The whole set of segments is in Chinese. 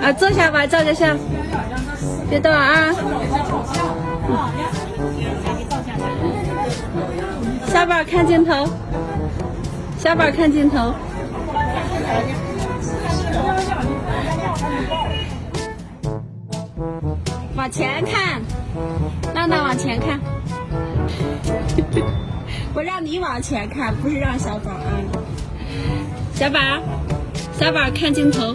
啊，坐下吧，照个相，别动啊。小宝看镜头，小宝看镜头。往前看，闹闹往前看。我让你往前看，不是让小宝啊。小宝，小宝看镜头。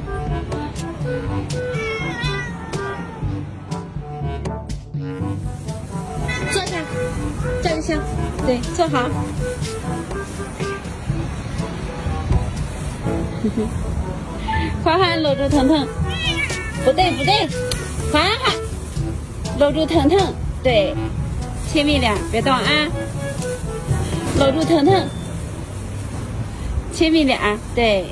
坐下，照个相，对，坐好。欢欢搂住腾腾，不对不对，欢欢搂住腾腾，对，亲密点，别动啊。搂住腾腾，亲密点，对。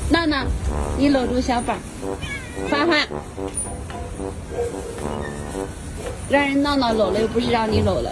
闹闹，你搂住小宝，欢欢，让人闹闹搂了，又不是让你搂了。